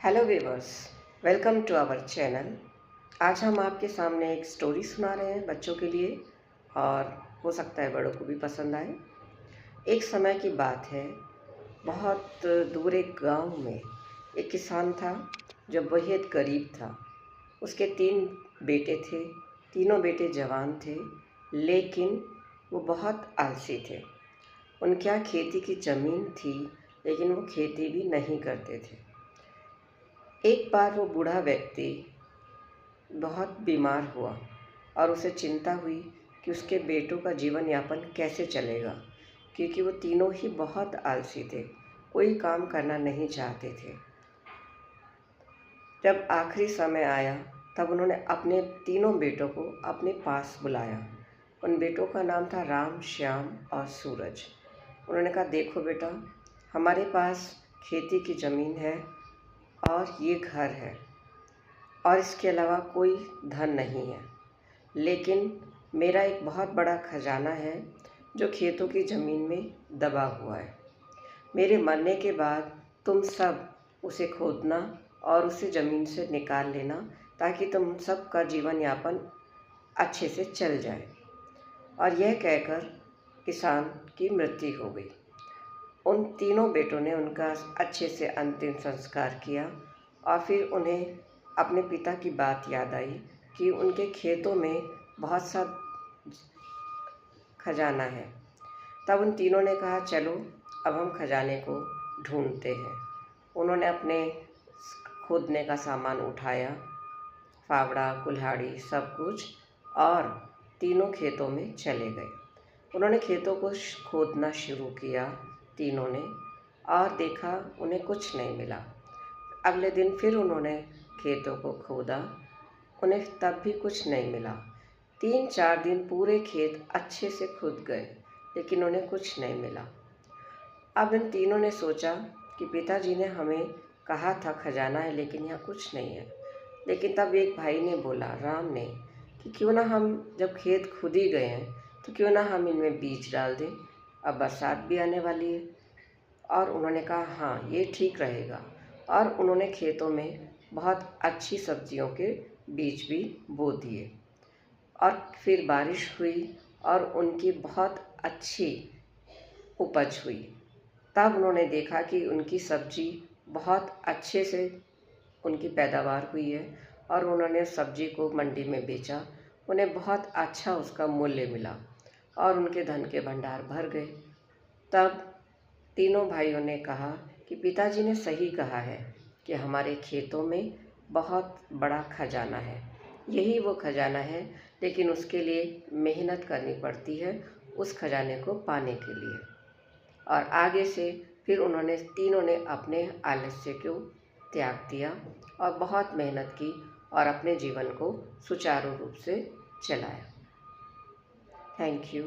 Hello viewers, welcome to our channel. आज हम आपके सामने एक स्टोरी सुना रहे हैं बच्चों के लिए और हो सकता है बड़ों को भी पसंद आए। एक समय की बात है, बहुत दूर एक गांव में एक किसान था जो बेहद गरीब था। उसके 3 बेटे थे। तीनों बेटे जवान थे, लेकिन वो बहुत आलसी थे। उनके यहाँ खेती की ज़मीन थी, लेकिन वो खेती भी नहीं करते थे। एक बार वो बूढ़ा व्यक्ति बहुत बीमार हुआ और उसे चिंता हुई कि उसके बेटों का जीवन यापन कैसे चलेगा, क्योंकि वो तीनों ही बहुत आलसी थे, कोई काम करना नहीं चाहते थे। जब आखिरी समय आया, तब उन्होंने अपने तीनों बेटों को अपने पास बुलाया। उन बेटों का नाम था राम, श्याम और सूरज। उन्होंने कहा, देखो बेटा, हमारे पास खेती की ज़मीन है और ये घर है और इसके अलावा कोई धन नहीं है, लेकिन मेरा एक बहुत बड़ा खजाना है जो खेतों की ज़मीन में दबा हुआ है। मेरे मरने के बाद तुम सब उसे खोदना और उसे ज़मीन से निकाल लेना, ताकि तुम सब का जीवन यापन अच्छे से चल जाए। और यह कहकर किसान की मृत्यु हो गई। उन तीनों बेटों ने उनका अच्छे से अंतिम संस्कार किया और फिर उन्हें अपने पिता की बात याद आई कि उनके खेतों में बहुत सा खजाना है। तब उन तीनों ने कहा, चलो अब हम खजाने को ढूंढते हैं। उन्होंने अपने खोदने का सामान उठाया, फावड़ा, कुल्हाड़ी, सब कुछ, और तीनों खेतों में चले गए। उन्होंने खेतों को खोदना शुरू किया तीनों ने, और देखा उन्हें कुछ नहीं मिला। अगले दिन फिर उन्होंने खेतों को खोदा, उन्हें तब भी कुछ नहीं मिला। 3-4 दिन पूरे खेत अच्छे से खुद गए, लेकिन उन्हें कुछ नहीं मिला। अब इन तीनों ने सोचा कि पिताजी ने हमें कहा था खजाना है, लेकिन यहाँ कुछ नहीं है। लेकिन तब एक भाई ने बोला, राम ने, कि क्यों ना हम, जब खेत खुद ही गए हैं, तो क्यों ना हम इनमें बीज डाल दें, अब बरसात भी आने वाली है। और उन्होंने कहा, हाँ, ये ठीक रहेगा। और उन्होंने खेतों में बहुत अच्छी सब्जियों के बीज भी बो दिए। और फिर बारिश हुई और उनकी बहुत अच्छी उपज हुई। तब उन्होंने देखा कि उनकी सब्जी बहुत अच्छे से उनकी पैदावार हुई है और उन्होंने सब्जी को मंडी में बेचा। उन्हें बहुत अच्छा उसका मूल्य मिला और उनके धन के भंडार भर गए। तब तीनों भाइयों ने कहा कि पिताजी ने सही कहा है कि हमारे खेतों में बहुत बड़ा खजाना है। यही वो खजाना है, लेकिन उसके लिए मेहनत करनी पड़ती है उस खजाने को पाने के लिए। और आगे से फिर उन्होंने तीनों ने अपने आलस्य को त्याग दिया और बहुत मेहनत की और अपने जीवन को सुचारू रूप से चलाया। Thank you.